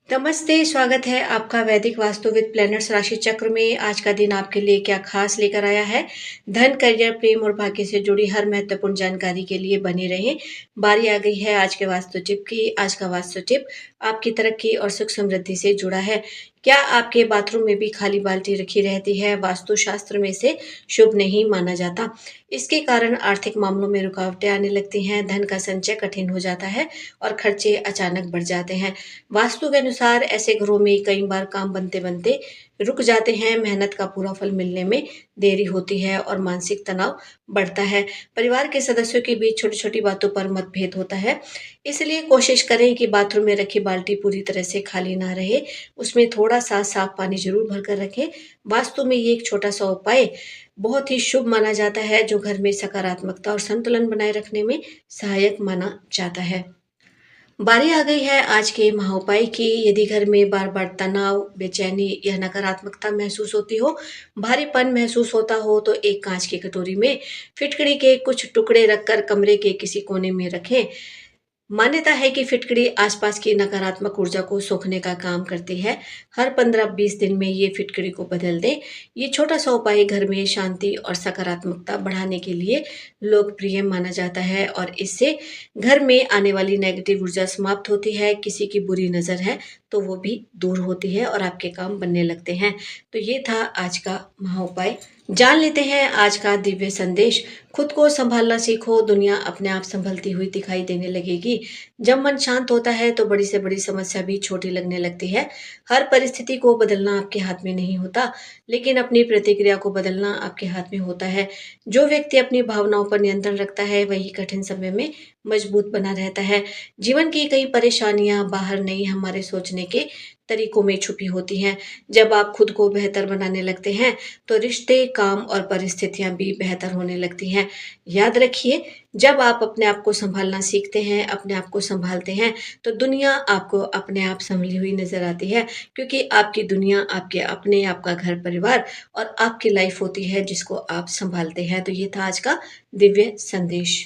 नमस्ते, स्वागत है आपका वैदिक वास्तु विद प्लैनेट्स राशि चक्र में। आज का दिन आपके लिए क्या खास लेकर आया है? धन, करियर, प्रेम और भाग्य से जुड़ी हर महत्वपूर्ण जानकारी के लिए बने रहें। बारी आ गई है आज के वास्तु टिप की। आज का वास्तु टिप आपकी तरक्की और सुख समृद्धि से जुड़ा है। क्या आपके बाथरूम में भी खाली बाल्टी रखी रहती है? वास्तु शास्त्र में इसे शुभ नहीं माना जाता। इसके कारण आर्थिक मामलों में रुकावटें आने लगती हैं, धन का संचय कठिन हो जाता है और खर्चे अचानक बढ़ जाते हैं। वास्तु के अनुसार ऐसे घरों में कई बार काम बनते बनते रुक जाते हैं, मेहनत का पूरा फल मिलने में देरी होती है और मानसिक तनाव बढ़ता है। परिवार के सदस्यों के बीच छोटी छोटी बातों पर मतभेद होता है। इसलिए कोशिश करें कि बाथरूम में रखी बाल्टी पूरी तरह से खाली ना रहे, उसमें थोड़ा सा साफ पानी जरूर भरकर रखें। वास्तु में ये एक छोटा सा उपाय बहुत ही शुभ माना जाता है, जो घर में सकारात्मकता और संतुलन बनाए रखने में सहायक माना जाता है। बारी आ गई है आज के महाउपाय की। यदि घर में बार बार तनाव, बेचैनी या नकारात्मकता महसूस होती हो, भारीपन महसूस होता हो, तो एक कांच की कटोरी में फिटकड़ी के कुछ टुकड़े रखकर कमरे के किसी कोने में रखें। मान्यता है कि फिटकड़ी आसपास की नकारात्मक ऊर्जा को सोखने का काम करती है। हर 15-20 दिन में ये फिटकड़ी को बदल दें। ये छोटा सा उपाय घर में शांति और सकारात्मकता बढ़ाने के लिए लोकप्रिय माना जाता है और इससे घर में आने वाली नेगेटिव ऊर्जा समाप्त होती है। किसी की बुरी नज़र है तो वो भी दूर होती है और आपके काम बनने लगते हैं। तो ये था आज का महाउपाय। जान लेते हैं आज का दिव्य संदेश। खुद को संभालना सीखो, दुनिया अपने आप संभलती हुई दिखाई देने लगेगी। जब मन शांत होता है तो बड़ी से बड़ी समस्या भी छोटी लगने लगती है। हर परिस्थिति को बदलना आपके हाथ में नहीं होता, लेकिन अपनी प्रतिक्रिया को बदलना आपके हाथ में होता है। जो व्यक्ति अपनी भावनाओं पर नियंत्रण रखता है, वही कठिन समय में मजबूत बना रहता है। जीवन की कई परेशानियां बाहर नहीं, हमारे सोचने के तरीकों में छुपी होती हैं। जब आप खुद को बेहतर बनाने लगते हैं, तो रिश्ते, काम और परिस्थितियां भी बेहतर होने लगती हैं। याद रखिए, जब आप अपने आप को संभालना सीखते हैं, अपने आप को संभालते हैं, तो दुनिया आपको अपने आप संभली हुई नजर आती है, क्योंकि आपकी दुनिया आपके अपने, आपका घर परिवार और आपकी लाइफ होती है जिसको आप संभालते हैं। तो ये था आज का दिव्य संदेश।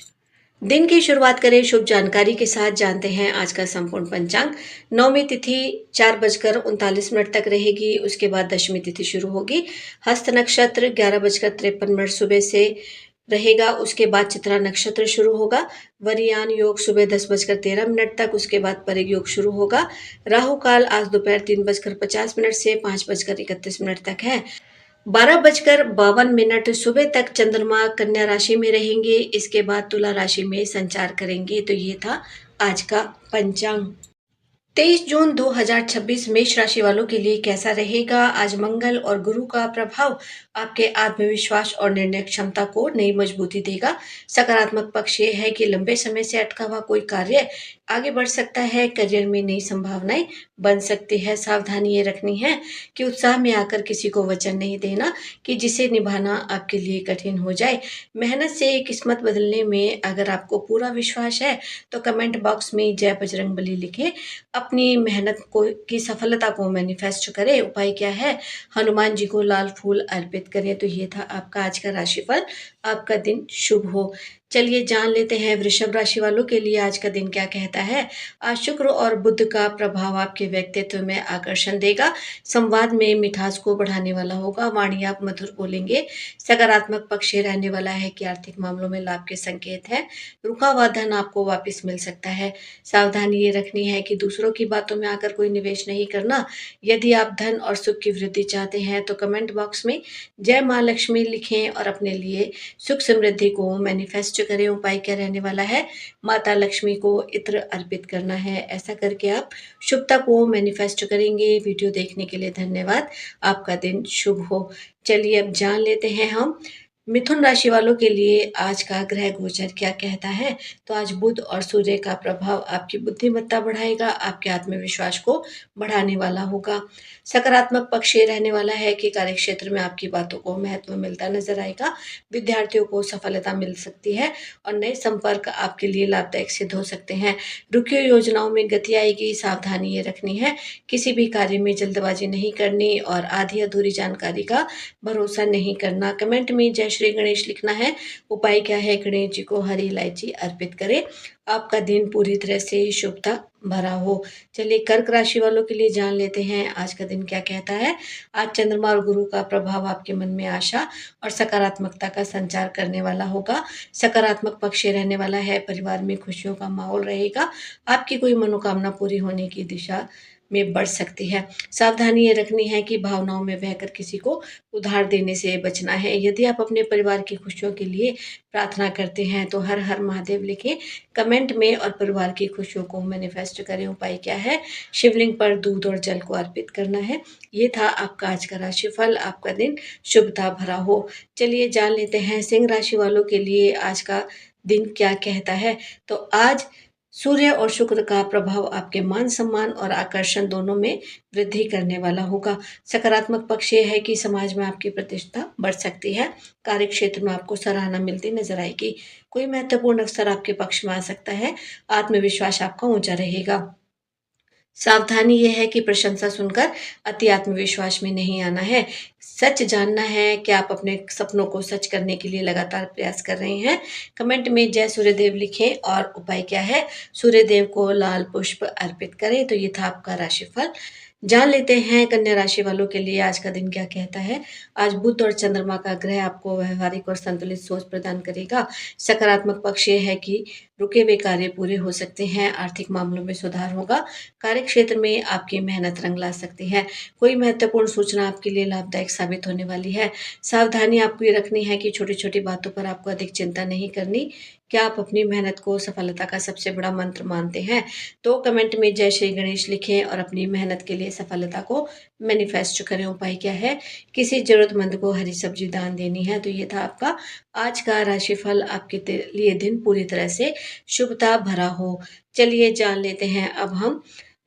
दिन की शुरुआत करें शुभ जानकारी के साथ। जानते हैं आज का संपूर्ण पंचांग। नवमी तिथि 4:39 तक रहेगी, उसके बाद दशमी तिथि शुरू होगी। हस्त नक्षत्र 11:53 सुबह से रहेगा, उसके बाद चित्रा नक्षत्र शुरू होगा। वरियान योग सुबह 10:13 तक, उसके बाद परिग योग शुरू होगा। राहु काल आज दोपहर 3:50 से 5:31 तक है। 12:52 सुबह तक चंद्रमा कन्या राशि में रहेंगे, इसके बाद तुला राशि में संचार करेंगे। तो ये था आज का पंचांग। 23 जून 2026 मेष राशि वालों के लिए कैसा रहेगा? आज मंगल और गुरु का प्रभाव आपके आत्मविश्वास और निर्णय क्षमता को नई मजबूती देगा। सकारात्मक पक्ष ये है कि लंबे समय से अटका हुआ कोई कार्य आगे बढ़ सकता है। करियर में नई संभावनाएं बन सकती है। सावधानी ये रखनी है कि उत्साह में आकर किसी को वचन नहीं देना कि जिसे निभाना आपके लिए कठिन हो जाए। मेहनत से किस्मत बदलने में अगर आपको पूरा विश्वास है, तो कमेंट बॉक्स में जय बजरंगबली लिखें। अपनी मेहनत को की सफलता को मैनिफेस्ट करें। उपाय क्या है? हनुमान जी को लाल फूल अर्पित करें। तो ये था आपका आज का राशिफल। आपका दिन शुभ हो। चलिए जान लेते हैं वृषभ राशि वालों के लिए आज का दिन क्या कहता है। आज शुक्र और बुध का प्रभाव आपके व्यक्तित्व में आकर्षण देगा। संवाद में मिठास को बढ़ाने वाला होगा। वाणी आप मधुर बोलेंगे। सकारात्मक पक्ष ये रहने वाला है कि आर्थिक मामलों में लाभ के संकेत है। रुका हुआ धन आपको वापस मिल सकता है। सावधानी ये रखनी है कि दूसरों की बातों में आकर कोई निवेश नहीं करना। यदि आप धन और सुख की वृद्धि चाहते हैं, तो कमेंट बॉक्स में जय माँ लक्ष्मी लिखें और अपने लिए सुख समृद्धि को मैनिफेस्ट करें। उपाय क्या रहने वाला है? माता लक्ष्मी को इत्र अर्पित करना है। ऐसा करके आप शुभता को मैनिफेस्ट करेंगे। वीडियो देखने के लिए धन्यवाद। आपका दिन शुभ हो। चलिए अब जान लेते हैं हम मिथुन राशि वालों के लिए आज का ग्रह गोचर क्या कहता है। तो आज बुध और सूर्य का प्रभाव आपकी बुद्धिमत्ता बढ़ाएगा, आपके आत्मविश्वास को बढ़ाने वाला होगा। सकारात्मक पक्ष ये रहने वाला है कि कार्यक्षेत्र में आपकी बातों को महत्व मिलता नजर आएगा। विद्यार्थियों को सफलता मिल सकती है और नए संपर्क आपके लिए लाभदायक सिद्ध हो सकते हैं। रुकी हुई योजनाओं में गति आएगी। सावधानी ये रखनी है, किसी भी कार्य में जल्दबाजी नहीं करनी और आधी अधूरी जानकारी का भरोसा नहीं करना। कमेंट में जय श्री गणेश लिखना है। उपाय क्या है? गणेश जी को हरी इलायची अर्पित करें। आपका दिन पूरी तरह से शुभता भरा हो। चलिए कर्क राशि वालों के लिए जान लेते हैं आज का दिन क्या कहता है। आज चंद्रमा और गुरु का प्रभाव आपके मन में आशा और सकारात्मकता का संचार करने वाला होगा। सकारात्मक पक्ष रहने वाला है, परिवार में खुशियों का माहौल रहेगा। आपकी कोई मनोकामना पूरी होने की दिशा में बढ़ सकती है। सावधानी ये रखनी है कि भावनाओं में बहकर किसी को उधार देने से बचना है। यदि आप अपने परिवार की खुशियों के लिए प्रार्थना करते हैं तो हर हर महादेव लिखें कमेंट में और परिवार की खुशियों को मैनिफेस्ट करें। उपाय क्या है? शिवलिंग पर दूध और जल को अर्पित करना है। ये था आपका आज का राशिफल। आपका दिन शुभता भरा हो। चलिए जान लेते हैं सिंह राशि वालों के लिए आज का दिन क्या कहता है। तो आज सूर्य और शुक्र का प्रभाव आपके मान सम्मान और आकर्षण दोनों में वृद्धि करने वाला होगा। सकारात्मक पक्ष ये है कि समाज में आपकी प्रतिष्ठा बढ़ सकती है। कार्य क्षेत्र में आपको सराहना मिलती नजर आएगी। कोई महत्वपूर्ण अवसर आपके पक्ष में आ सकता है। आत्मविश्वास आपका ऊंचा रहेगा। सावधानी यह है कि प्रशंसा सुनकर अति आत्मविश्वास में नहीं आना है। सच जानना है कि आप अपने सपनों को सच करने के लिए लगातार प्रयास कर रहे हैं। कमेंट में जय सूर्यदेव लिखें और उपाय क्या है? सूर्यदेव को लाल पुष्प अर्पित करें। तो ये था आपका राशिफल। जान लेते हैं कन्या राशि वालों के लिए आज का दिन क्या कहता है। आज बुध और चंद्रमा का ग्रह आपको व्यवहारिक और संतुलित सोच प्रदान करेगा। सकारात्मक पक्ष ये है कि रुके हुए कार्य पूरे हो सकते हैं। आर्थिक मामलों में सुधार होगा। कार्य क्षेत्र में आपकी मेहनत रंग ला सकती है। कोई महत्वपूर्ण सूचना आपके लिए लाभदायक साबित होने वाली है। सावधानी आपको ये रखनी है कि छोटी छोटी बातों पर आपको अधिक चिंता नहीं करनी। क्या आप अपनी मेहनत को सफलता का सबसे बड़ा मंत्र मानते हैं? तो कमेंट में जय श्री गणेश लिखें और अपनी मेहनत के लिए सफलता को मैनिफेस्ट करें। उपाय क्या है? किसी जरूरतमंद को हरी सब्जी दान देनी है। तो ये था आपका आज का राशिफल। आपके लिए दिन पूरी तरह से शुभता भरा हो। चलिए जान लेते हैं अब हम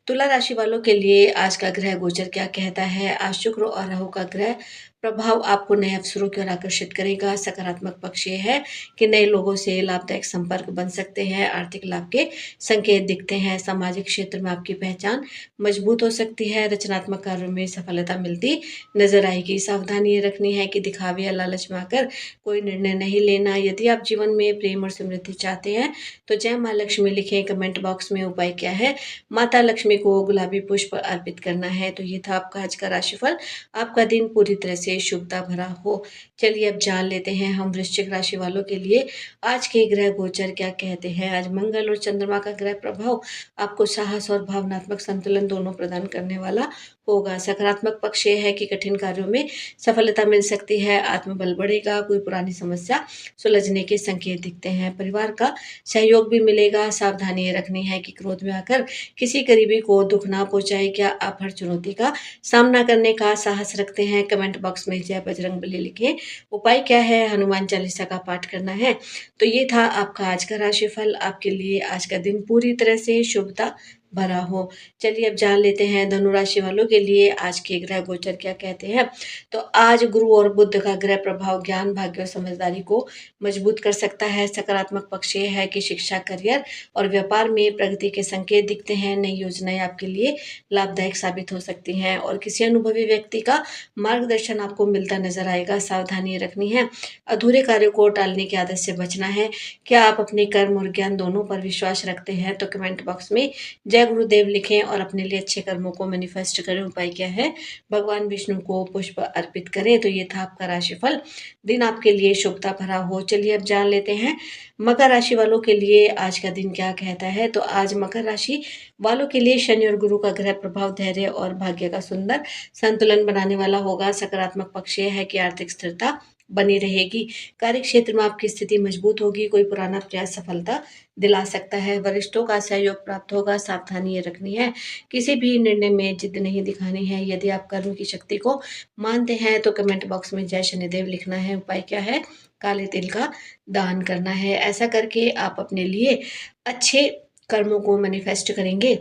तुला राशि वालों के लिए आज का ग्रह गोचर क्या कहता है। आज शुक्र और राहु का ग्रह प्रभाव आपको नए अवसरों की ओर आकर्षित करेगा। सकारात्मक पक्ष ये है कि नए लोगों से लाभदायक संपर्क बन सकते हैं। आर्थिक लाभ के संकेत दिखते हैं। सामाजिक क्षेत्र में आपकी पहचान मजबूत हो सकती है। रचनात्मक कार्यों में सफलता मिलती नजर आएगी। सावधानी ये रखनी है कि दिखावे या लालच में आकर कोई निर्णय नहीं लेना। यदि आप जीवन में प्रेम और समृद्धि चाहते हैं तो जय माँ लक्ष्मी लिखें कमेंट बॉक्स में। उपाय क्या है? माता लक्ष्मी को गुलाबी पुष्प अर्पित करना है। तो ये था आपका आज का राशिफल। आपका दिन पूरी तरह से शुभता भरा हो। चलिए अब जान लेते हैं हम वृश्चिक राशि वालों के लिए आज के ग्रह गोचर क्या कहते हैं। आज मंगल और चंद्रमा का ग्रह प्रभाव आपको साहस और भावनात्मक संतुलन दोनों प्रदान करने वाला होगा। सकारात्मक पक्ष यह है कि कठिन कार्यों में सफलता मिल सकती है। आत्मबल बढ़ेगा। कोई पुरानी समस्या सुलझने के संकेत दिखते हैं। परिवार का सहयोग भी मिलेगा। सावधानी ये रखनी है कि क्रोध में आकर किसी करीबी को दुख ना पहुंचाए। क्या आप हर चुनौती का सामना करने का साहस रखते हैं? कमेंट बॉक्स में जय बजरंगबली लिखें। उपाय क्या है? हनुमान चालीसा का पाठ करना है। तो ये था आपका आज का राशिफल। आपके लिए आज का दिन पूरी तरह से शुभता भरा हो। चलिए अब जान लेते हैं धनु राशि वालों के लिए आज के ग्रह गोचर क्या कहते हैं। तो आज गुरु और बुध का ग्रह प्रभाव ज्ञान, भाग्य और समझदारी को मजबूत कर सकता है। सकारात्मक पक्ष ये है कि शिक्षा, करियर और व्यापार में प्रगति के संकेत दिखते हैं। नई योजनाएं आपके लिए लाभदायक साबित हो सकती हैं और किसी अनुभवी व्यक्ति का मार्गदर्शन आपको मिलता नजर आएगा। सावधानी रखनी है, अधूरे कार्यों को टालने की आदत से बचना है। क्या आप अपने कर्म और ज्ञान दोनों पर विश्वास रखते हैं? तो कमेंट बॉक्स में जय गुरुदेव लिखें और अपने लिए अच्छे कर्मों को मैनिफेस्ट करें। उपाय क्या है? भगवान विष्णु को पुष्प अर्पित करें। तो ये था आपका राशिफल। दिन आपके लिए शुभता भरा हो। चलिए अब जान लेते हैं मकर राशि वालों के लिए आज का दिन क्या कहता है। तो आज मकर राशि वालों के लिए शनि और गुरु का ग्रह प्रभाव धैर्य और भाग्य का सुंदर संतुलन बनाने वाला होगा। सकारात्मक पक्ष यह है कि आर्थिक स्थिरता बनी रहेगी। कार्य क्षेत्र में आपकी स्थिति मजबूत होगी। कोई पुराना प्रयास सफलता दिला सकता है। वरिष्ठों का सहयोग प्राप्त होगा। सावधानी ये रखनी है, किसी भी निर्णय में जिद नहीं दिखानी है। यदि आप कर्म की शक्ति को मानते हैं तो कमेंट बॉक्स में जय शनिदेव लिखना है। उपाय क्या है? काले तिल का दान करना है। ऐसा करके आप अपने लिए अच्छे कर्मों को मैनिफेस्ट करेंगे।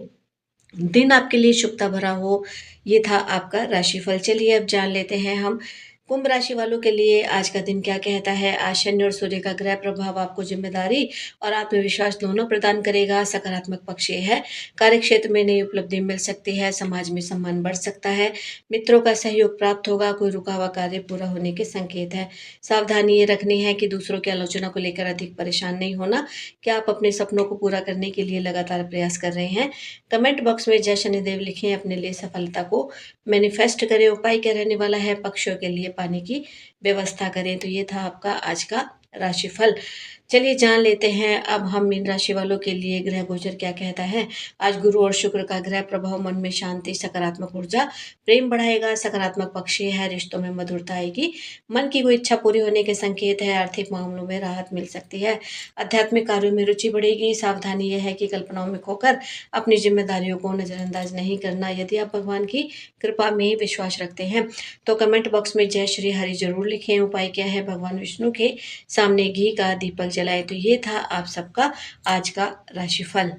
दिन आपके लिए शुभता भरा हो। ये था आपका राशिफल। चलिए अब जान लेते हैं हम कुंभ राशि वालों के लिए आज का दिन क्या कहता है। आज शनि और सूर्य का ग्रह प्रभाव आपको जिम्मेदारी और आत्मविश्वास दोनों प्रदान करेगा। सकारात्मक पक्ष ये है, कार्य क्षेत्र में नई उपलब्धि मिल सकती है, समाज में सम्मान बढ़ सकता है, मित्रों का सहयोग प्राप्त होगा, कोई रुका हुआ कार्य पूरा होने के संकेत है। सावधानी ये रखनी है कि दूसरों की आलोचना को लेकर अधिक परेशान नहीं होना। क्या आप अपने सपनों को पूरा करने के लिए लगातार प्रयास कर रहे हैं? कमेंट बॉक्स में जय शनिदेव लिखें, अपने लिए सफलता को मैनिफेस्ट करें। उपाय क्या रहने वाला है? पक्षियों के लिए पानी की व्यवस्था करें। तो ये था आपका आज का राशिफल। चलिए जान लेते हैं अब हम मीन राशि वालों के लिए ग्रह गोचर क्या कहता है। आज गुरु और शुक्र का ग्रह प्रभाव मन में शांति, सकारात्मक ऊर्जा, प्रेम बढ़ाएगा। सकारात्मक पक्ष ये है, रिश्तों में मधुरता आएगी, मन की कोई इच्छा पूरी होने के संकेत है, आर्थिक मामलों में राहत मिल सकती है, आध्यात्मिक कार्यों में रुचि बढ़ेगी। सावधानी यह है कि कल्पनाओं में खोकर अपनी जिम्मेदारियों को नजरअंदाज नहीं करना। यदि आप भगवान की कृपा में विश्वास रखते हैं तो कमेंट बॉक्स में जय श्री हरि जरूर लिखें। उपाय क्या है? भगवान विष्णु के सामने घी का दीपक जलाएं। तो ये था आप सबका आज का राशिफल।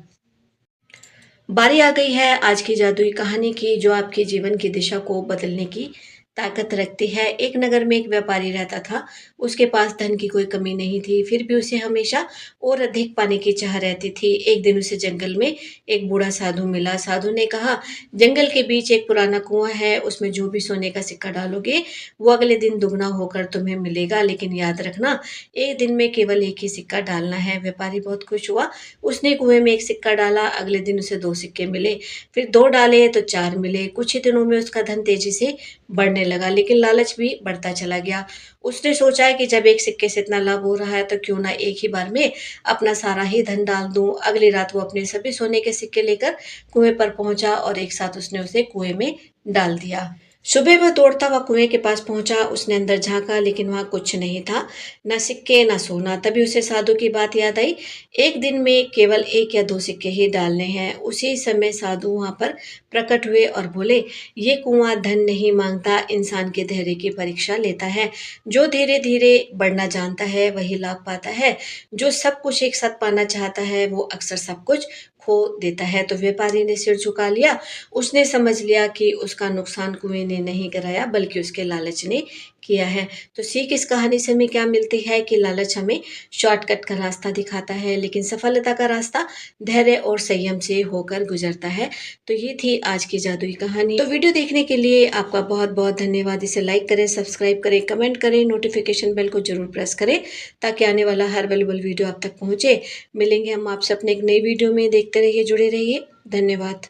बारी आ गई है आज की जादुई कहानी की, जो आपके जीवन की दिशा को बदलने की ताकत रखती है। एक नगर में एक व्यापारी रहता था। उसके पास धन की कोई कमी नहीं थी, फिर भी उसे हमेशा और अधिक पाने की चाह रहती थी। एक दिन उसे जंगल में एक बूढ़ा साधु मिला। साधु ने कहा, जंगल के बीच एक पुराना कुआं है, उसमें जो भी सोने का सिक्का डालोगे वो अगले दिन दुगना होकर तुम्हें मिलेगा, लेकिन याद रखना एक दिन में केवल एक ही सिक्का डालना है। व्यापारी बहुत खुश हुआ। उसने कुएं में एक सिक्का डाला। अगले दिन उसे 2 सिक्के मिले, फिर 2 डाले तो 4 मिले। कुछ ही दिनों में उसका धन तेजी से बढ़ने लगा, लेकिन लालच भी बढ़ता चला गया। उसने सोचा कि जब एक सिक्के से इतना लाभ हो रहा है तो क्यों ना एक ही बार में अपना सारा ही धन डाल दूं। अगली रात वो अपने सभी सोने के सिक्के लेकर कुएं पर पहुंचा और एक साथ उसने उसे कुएं में डाल दिया। सुबह वह दौड़ता हुआ कुएं के पास पहुंचा। उसने अंदर झांका, लेकिन वहां कुछ नहीं था, न सिक्के न सोना। तभी उसे साधु की बात याद आई। एक दिन में केवल 1 या 2 सिक्के ही डालने हैं। उसी समय साधु वहां पर प्रकट हुए और बोले, ये कुआं धन नहीं मांगता, इंसान के धैर्य की परीक्षा लेता है। जो धीरे धीरे बढ़ना जानता है वही लाभ पाता है। जो सब कुछ एक साथ पाना चाहता है वो अक्सर सब कुछ खो देता है। तो व्यापारी ने सिर झुका लिया। उसने समझ लिया कि उसका नुकसान कुएं ने नहीं कराया, बल्कि उसके लालच ने किया है। तो सीख इस कहानी से हमें क्या मिलती है कि लालच हमें शॉर्टकट का रास्ता दिखाता है, लेकिन सफलता का रास्ता धैर्य और संयम से होकर गुजरता है। तो ये थी आज की जादुई कहानी। तो वीडियो देखने के लिए आपका बहुत बहुत धन्यवाद। इसे लाइक करें, सब्सक्राइब करें, कमेंट करें, नोटिफिकेशन बेल को जरूर प्रेस करें ताकि आने वाला हर वैल्यूबल वीडियो आप तक पहुंचे। मिलेंगे हम आपसे अपने एक नई वीडियो में। देखते रहिए, जुड़े रहिए। धन्यवाद।